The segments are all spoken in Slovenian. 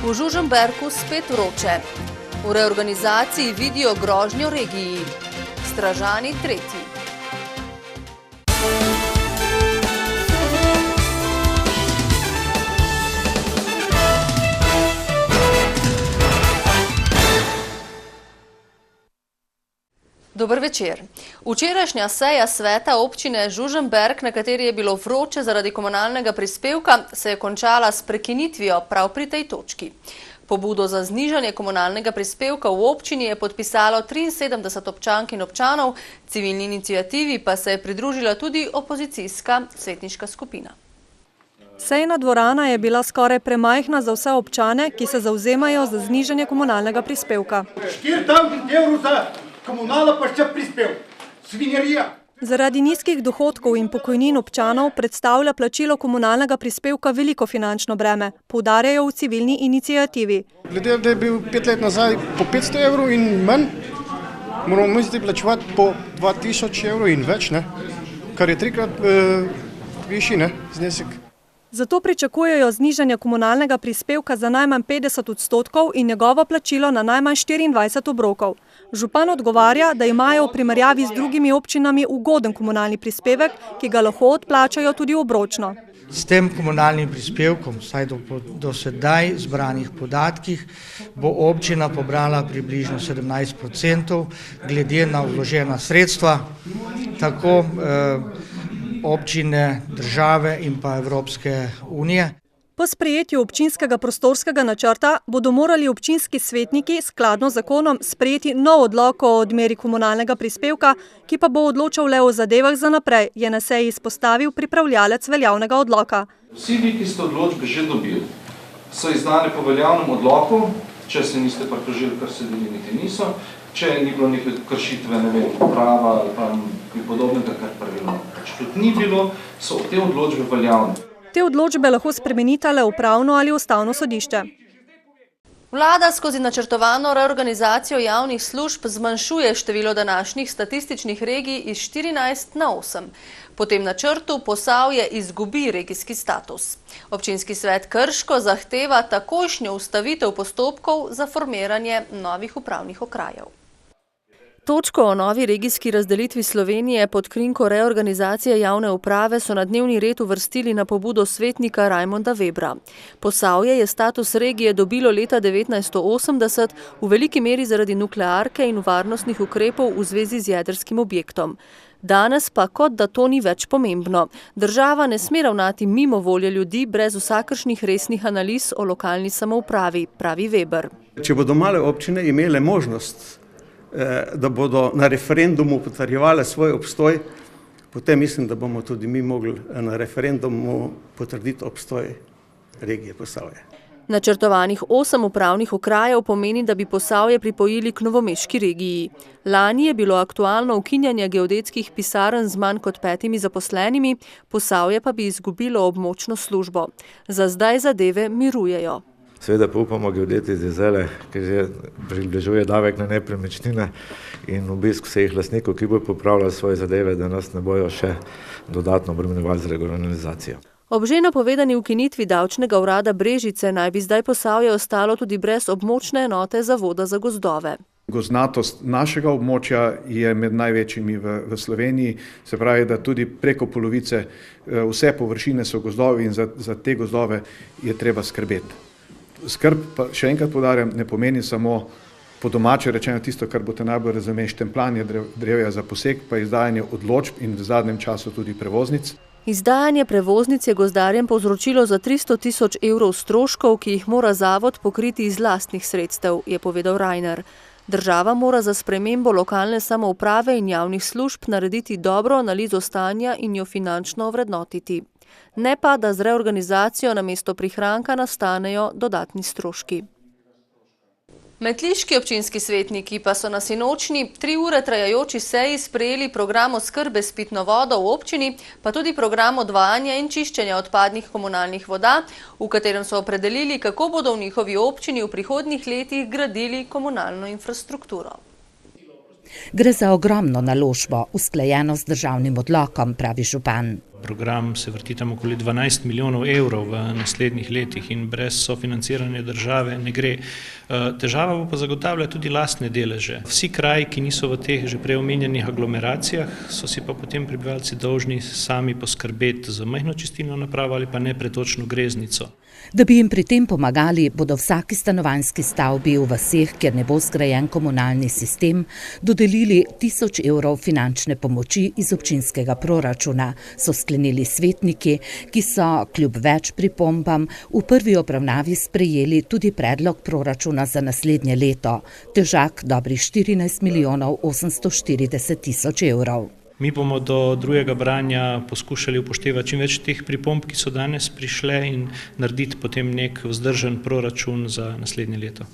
V Žužemberku spet vroče. V reorganizaciji vidijo grožnjo regiji. Stražani tretji. Dober večer. Včerajšnja seja sveta občine Žužemberk, na kateri je bilo vroče zaradi komunalnega prispevka, se je končala s prekinitvijo prav pri tej točki. Pobudo za znižanje komunalnega prispevka v občini je podpisalo 73 občank in občanov, civilni iniciativi pa se je pridružila tudi opozicijska svetniška skupina. Sejna dvorana je bila skoraj premajhna za vse občane, ki se zavzemajo za znižanje komunalnega prispevka. 4000 evrov za komunala pa še prispev. Svinjarija. Zaradi nizkih dohodkov in pokojnin občanov predstavlja plačilo komunalnega prispevka veliko finančno breme, poudarjajo v civilni iniciativi. Glede, da je bil 5 let nazaj po 500 evrov in manj, moramo mi zdaj plačevati po 2000 evrov in več, ne? Kar je 3-krat višji znesek. Zato pričakujejo znižanje komunalnega prispevka za najmanj 50% in njegovo plačilo na najmanj 24 obrokov. Župan odgovarja, da imajo v primerjavi z drugimi občinami ugoden komunalni prispevek, ki ga lahko odplačajo tudi obročno. S tem komunalnim prispevkom, vsaj do sedaj zbranih podatkih, bo občina pobrala približno 17% glede na vložena sredstva, tako občine, države in pa Evropske unije. Po sprejetju občinskega prostorskega načrta bodo morali občinski svetniki skladno z zakonom sprejeti nov odlok o odmeri komunalnega prispevka, ki pa bo odločal le o zadevah za naprej, je na seji izpostavil pripravljalec veljavnega odloka. Vsi vi, ki ste odločbe že dobili, so izdane po veljavnem odloku, če se niste pritožili, kar se deli niti niso, če ni bilo neke kršitve, ne vem, prava ali pa podobnega, kar pravilno. Če tudi ni bilo, so te odločbe veljavne. Te odločbe lahko spremenita le upravno ali ustavno sodišče. Vlada skozi načrtovano reorganizacijo javnih služb zmanjšuje število današnjih statističnih regij iz 14 na 8. Po tem načrtu Posavje izgubi regijski status. Občinski svet Krško zahteva takojšnjo ustavitev postopkov za formiranje novih upravnih okrajev. Točko o novi regijski razdelitvi Slovenije pod krinko reorganizacije javne uprave so na dnevni red uvrstili na pobudo svetnika Rajmonda Webra. Posavje je status regije dobilo leta 1980 v veliki meri zaradi nuklearke in varnostnih ukrepov v zvezi z jedrskim objektom. Danes pa kot da to ni več pomembno. Država ne sme ravnati mimo volje ljudi brez vsakršnih resnih analiz o lokalni samoupravi, pravi Weber. Če bodo male občine imele možnost, da bodo na referendumu potrjevale svoj obstoj, potem mislim, da bomo tudi mi mogli na referendumu potrditi obstoj regije Posavje. Načrtovanih 8 upravnih okrajev pomeni, da bi Posavje pripojili k novomeški regiji. Lani je bilo aktualno ukinjanje geodetskih pisarn z manj kot 5 zaposlenimi, Posavje pa bi izgubilo območno službo. Za zdaj zadeve mirujejo. Seveda pa upamo geodeti iz Jezele, ki že približuje davek na nepremičnine in obisk vseh lastnikov, ki bodo popravljali svoje zadeve, da nas ne bojo še dodatno obremenjevali z regionalizacijo. Ob že napovedani ukinitvi davčnega urada Brežice naj bi zdaj Posavje ostalo tudi brez območne enote Zavoda za gozdove. Gozdnatost našega območja je med največjimi v Sloveniji, se pravi, da tudi preko polovice vse površine so gozdovi in za te gozdove je treba skrbeti. Skrb, pa še enkrat poudarjam, ne pomeni samo po domače rečeno tisto, kar boste najbolj razumeli, štempljanje drevja za posek, pa izdajanje odločb in v zadnjem času tudi prevoznic. Izdajanje prevoznic je gozdarjem povzročilo za 300 000 evrov stroškov, ki jih mora zavod pokriti iz lastnih sredstev, je povedal Rajner. Država mora za spremembo lokalne samouprave in javnih služb narediti dobro analizo stanja in jo finančno ovrednotiti. Ne pa, da z reorganizacijo namesto prihranka nastanejo dodatni stroški. Metliški občinski svetniki pa so na sinočni 3 ure trajajoči seji sprejeli program oskrbe s pitno vodo v občini, pa tudi program odvajanja in čiščenja odpadnih komunalnih voda, v katerem so opredelili, kako bodo v njihovi občini v prihodnjih letih gradili komunalno infrastrukturo. Gre za ogromno naložbo, usklajeno z državnim odlokom, pravi župan. Program se vrti tam okoli 12 milijonov evrov v naslednjih letih in brez sofinanciranja države ne gre. Težava bo pa zagotavlja tudi lastne deleže. Vsi kraji, ki niso v teh že prej omenjenih aglomeracijah, so si pa potem prebivalci dolžni sami poskrbeti za majhno čistilno napravo ali pa nepretočno greznico. Da bi jim pri tem pomagali, bodo vsaki stanovanjski stavbi v vaseh, kjer ne bo zgrajen komunalni sistem, dodelili 1000 evrov finančne pomoči iz občinskega proračuna, so sklenili svetniki, ki so kljub več pripombam v prvi obravnavi sprejeli tudi predlog proračuna za naslednje leto, težak dobrih 14 milijonov 840 tisoč evrov. Mi bomo do drugega branja poskušali upoštevati čim več teh pripomb, ki so danes prišle in narediti potem nek vzdržen proračun za naslednje leto.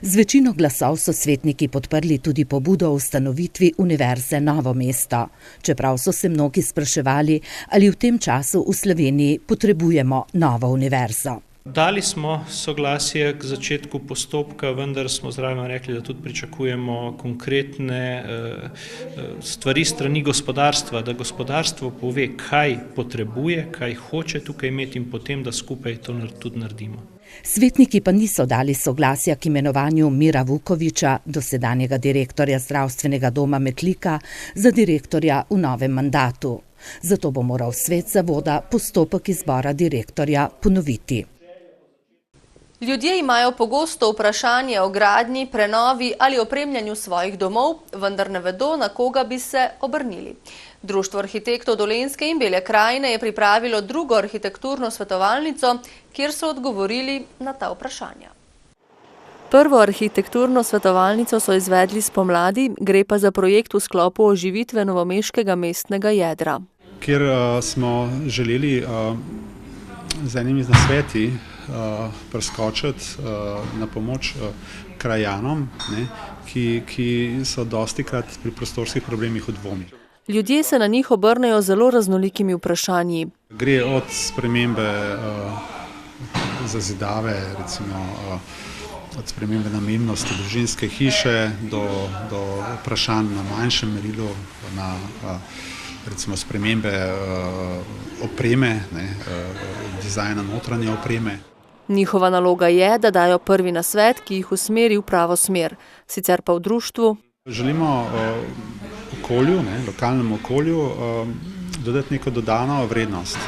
Z večino glasov so svetniki podprli tudi pobudo o ustanovitvi Univerze Novo mesto, čeprav so se mnogi spraševali, ali v tem času v Sloveniji potrebujemo novo univerzo. Dali smo soglasje k začetku postopka, vendar smo zraven rekli, da tudi pričakujemo konkretne stvari strani gospodarstva, da gospodarstvo pove, kaj potrebuje, kaj hoče tukaj imeti in potem, da skupaj to tudi naredimo. Svetniki pa niso dali soglasja k imenovanju Mira Vukoviča, dosedanjega direktorja zdravstvenega doma Metlika, za direktorja v novem mandatu. Zato bo moral svet zavoda postopek izbora direktorja ponoviti. Ljudje imajo pogosto vprašanje o gradnji, prenovi ali opremljanju svojih domov, vendar ne vedo, na koga bi se obrnili. Društvo arhitektov Dolenjske in Bele krajine je pripravilo drugo arhitekturno svetovalnico, kjer so odgovorili na ta vprašanja. Prvo arhitekturno svetovalnico so izvedli spomladi, gre pa za projekt v sklopu oživitve novomeškega mestnega jedra. Kjer smo želeli z enimi nasveti preskočiti na pomoč krajanom, ki so dostikrat pri prostorskih problemih v dvomih. Ljudje se na njih obrnejo zelo raznolikimi vprašanji. Gre od spremembe zazidave, recimo od spremembe namembnosti družinske hiše do vprašanj na manjšem merilu, na recimo spremembe opreme, dizajna notranje opreme. Njihova naloga je, da dajo prvi nasvet, ki jih usmeri v pravo smer. Sicer pa v društvu želimo okolju, lokalnemu okolju dodati neko dodano vrednost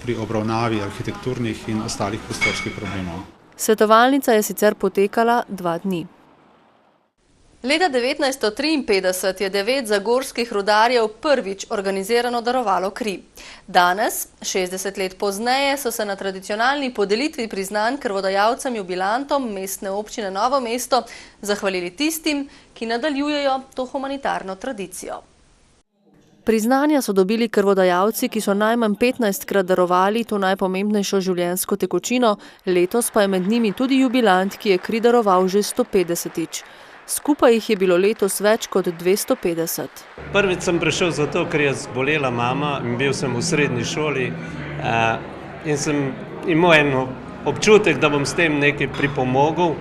pri obravnavi arhitekturnih in ostalih prostorskih problemov. Svetovalnica je sicer potekala 2 dni. Leta 1953 je 9 zagorskih rudarjev prvič organizirano darovalo kri. Danes, 60 let pozneje, so se na tradicionalni podelitvi priznanj krvodajalcem jubilantom mestne občine Novo mesto zahvalili tistim, ki nadaljujejo to humanitarno tradicijo. Priznanja so dobili krvodajalci, ki so najmanj 15krat darovali to najpomembnejšo življenjsko tekočino, letos pa je med njimi tudi jubilant, ki je kri daroval že 150-tič. Skupaj jih je bilo letos več kot 250. Prvič sem prišel zato, ker je zbolela mama in bil sem v srednji šoli in sem imel en občutek, da bom s tem nekaj pripomogel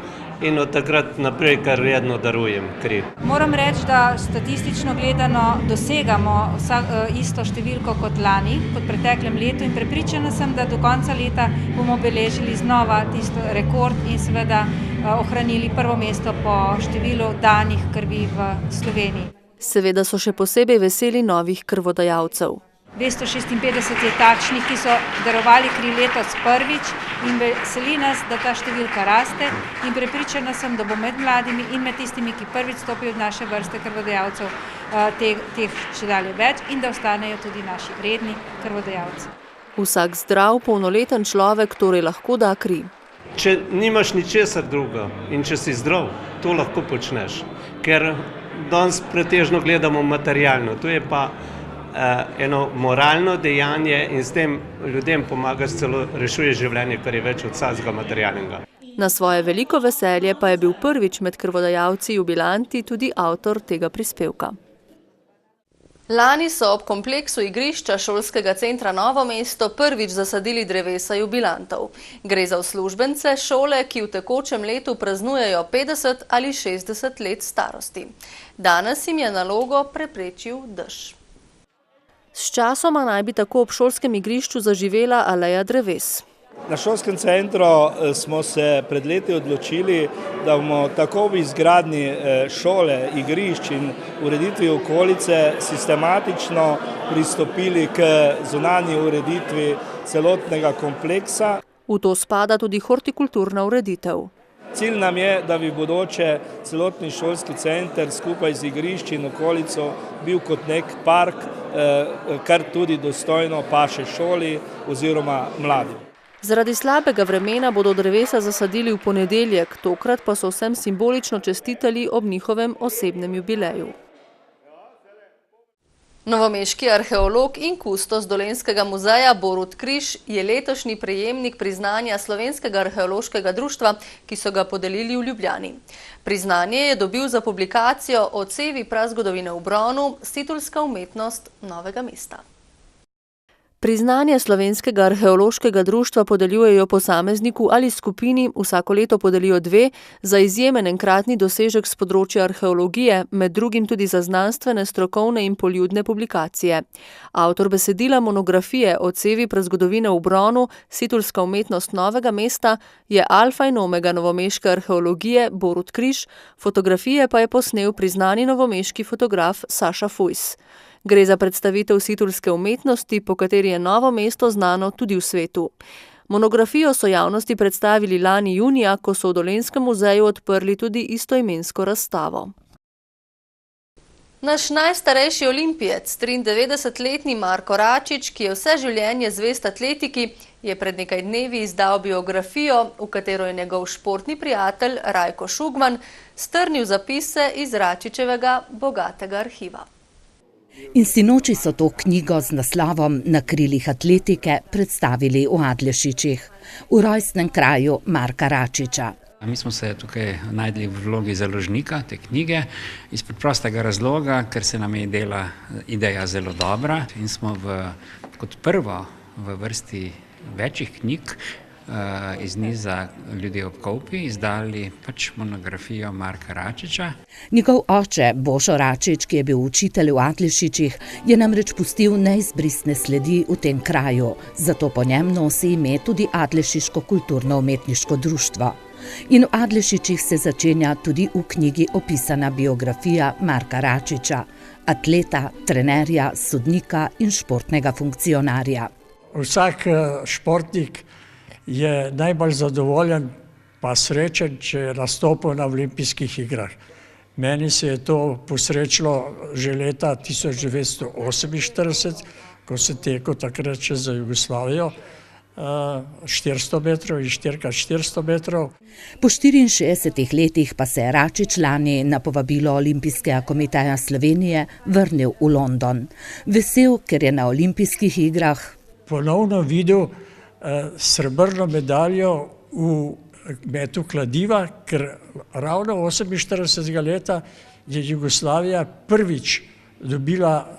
in od takrat naprej kar redno darujem kri. Moram reči, da statistično gledano dosegamo isto številko kot lani, kot preteklem letu in prepričana sem, da do konca leta bomo beležili znova tisto rekord in seveda ohranili prvo mesto po številu danih krvi v Sloveniji. Seveda so še posebej veseli novih krvodajalcev. 256 je takšnih, ki so darovali kri letos prvič in veseli nas, da ta številka raste in prepričana sem, da bo med mladimi in med tistimi, ki prvič stopijo v naše vrste krvodajalcev, teh še dalje več in da ostanejo tudi naši vredni krvodajalci. Vsak zdrav, polnoleten človek torej lahko da kri. Če nimaš ničesar druga in če si zdrav, to lahko počneš, ker danes pretežno gledamo materialno, to je pa eno moralno dejanje in s tem ljudem pomagaš, celo rešuješ življenje, kar je več od vsakega materialnega. Na svoje veliko veselje pa je bil prvič med krvodajalci jubilanti tudi avtor tega prispevka. Lani so ob kompleksu igrišča šolskega centra Novo mesto prvič zasadili drevesa jubilantov. Gre za uslužbence šole, ki v tekočem letu praznujejo 50 ali 60 let starosti. Danes jim je nalogo preprečil dež. S časoma naj bi tako ob šolskem igrišču zaživela aleja dreves. Na šolskem centru smo se pred leti odločili, da bomo tako v izgradnji šole, igrišč in ureditvi okolice sistematično pristopili k zunanji ureditvi celotnega kompleksa. V to spada tudi hortikulturna ureditev. Cilj nam je, da bi bodoče celotni šolski center skupaj z igrišči in okolico bil kot nek park, kar tudi dostojno paše šoli oziroma mladim. Zaradi slabega vremena bodo drevesa zasadili v ponedeljek, tokrat pa so vsem simbolično čestitali ob njihovem osebnem jubileju. Novomeški arheolog in kustos Dolenjskega muzeja Borut Križ je letošnji prejemnik priznanja Slovenskega arheološkega društva, ki so ga podelili v Ljubljani. Priznanje je dobil za publikacijo o cevi prazgodovine v Bronu, Situlska umetnost Novega mesta. Priznanje Slovenskega arheološkega društva podeljujejo posamezniku ali skupini, vsako leto podelijo 2, za izjemen enkratni dosežek z področja arheologije, med drugim tudi za znanstvene, strokovne in poljudne publikacije. Avtor besedila monografije o cevi prazgodovine v Bronu, Situlska umetnost Novega mesta, je alfa in omega novomeške arheologije Borut Križ, fotografije pa je posnel priznani novomeški fotograf Saša Fujs. Gre za predstavitev situlske umetnosti, po kateri je Novo mesto znano tudi v svetu. Monografijo so javnosti predstavili lani junija, ko so v Dolenjskem muzeju odprli tudi istoimensko razstavo. Naš najstarejši olimpijec, 93-letni Marko Račič, ki je vse življenje zvest atletiki, je pred nekaj dnevi izdal biografijo, v katero je njegov športni prijatelj Rajko Šugman strnil zapise iz Račičevega bogatega arhiva. In sinoči so to knjigo z naslovom Na krilih atletike predstavili v Adlešičih, v rojstnem kraju Marka Račiča. Mi smo se tukaj najdli v vlogi založnika te knjige iz preprostega razloga, ker se nam je ideja zelo dobra in smo kot prvo v vrsti večjih knjig iz niza Ljudi ob Kolpi izdali monografijo Marka Račiča. Njegov oče, Bošo Račič, ki je bil učitelj v Adlešičih, je namreč pustil neizbrisne sledi v tem kraju, zato po njem nosi ime tudi Adlešiško kulturno-umetniško društvo. In v Adlešičih se začenja tudi v knjigi opisana biografija Marka Račiča, atleta, trenerja, sodnika in športnega funkcionarja. Vsak športnik je najbolj zadovoljen pa srečen, če je nastopil na olimpijskih igrah. Meni se je to posrečilo že leta 1948, ko se tekel takrat še za Jugoslavijo, 400 metrov in 4x400 metrov. Po 64 letih pa se je Račič lani na povabilo Olimpijskega komiteja Slovenije vrnil v London. Vesel, ker je na olimpijskih igrah ponovno videl srebrno medaljo v metu kladiva, ker ravno 48. leta je Jugoslavija prvič dobila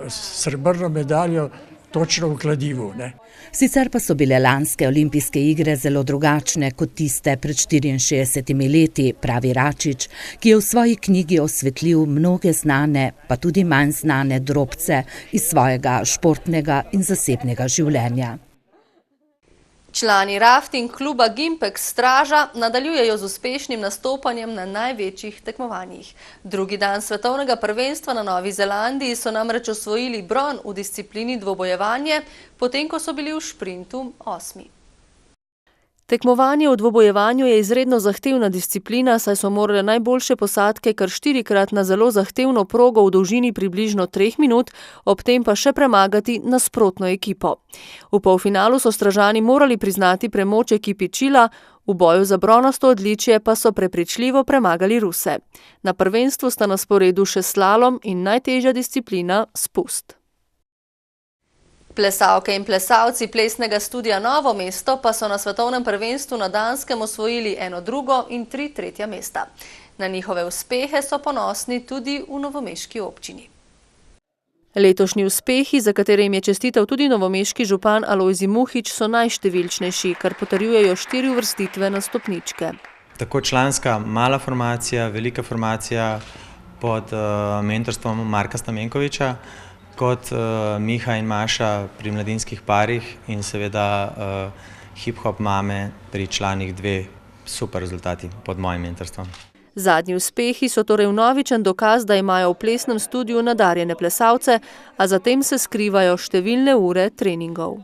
srebrno medaljo točno v kladivu. Sicer pa so bile lanske olimpijske igre zelo drugačne kot tiste pred 64 leti, pravi Račič, ki je v svoji knjigi osvetlil mnoge znane, pa tudi manj znane drobce iz svojega športnega in zasebnega življenja. Člani rafting kluba Gimpex Straža nadaljujejo z uspešnim nastopanjem na največjih tekmovanjih. Drugi dan svetovnega prvenstva na Novi Zelandiji so namreč osvojili bron v disciplini dvobojevanje, potem ko so bili v šprintu 8. Tekmovanje v dvobojevanju je izredno zahtevna disciplina, saj so morale najboljše posadke kar 4-krat na zelo zahtevno progo v dolžini približno 3 minut, ob tem pa še premagati nasprotno ekipo. V polfinalu so Stražani morali priznati premoč ekipi Čila, v boju za bronasto odličje pa so prepričljivo premagali Ruse. Na prvenstvu sta na sporedu še slalom in najtežja disciplina spust. Plesalke in plesalci plesnega studia Novo mesto pa so na svetovnem prvenstvu na Danskem osvojili 1. drugo in 3 tretja mesta. Na njihove uspehe so ponosni tudi v novomeški občini. Letošnji uspehi, za katere jim je čestital tudi novomeški župan Alojzij Muhič, so najštevilčnejši, kar potrjujejo 4 uvrstitve na stopničke. Tako članska mala formacija, velika formacija pod mentorstvom Marka Stamenkoviča, kot Miha in Maša pri mladinskih parih in seveda hip-hop mame pri članih 2 super rezultati pod mojim mentorstvom. Zadnji uspehi so torej vnovičen dokaz, da imajo v plesnem studiu nadarjene plesalce, a zatem se skrivajo številne ure treningov.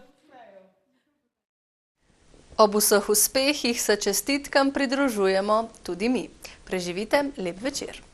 Ob vseh uspehih se čestitkam pridružujemo tudi mi. Preživite lep večer.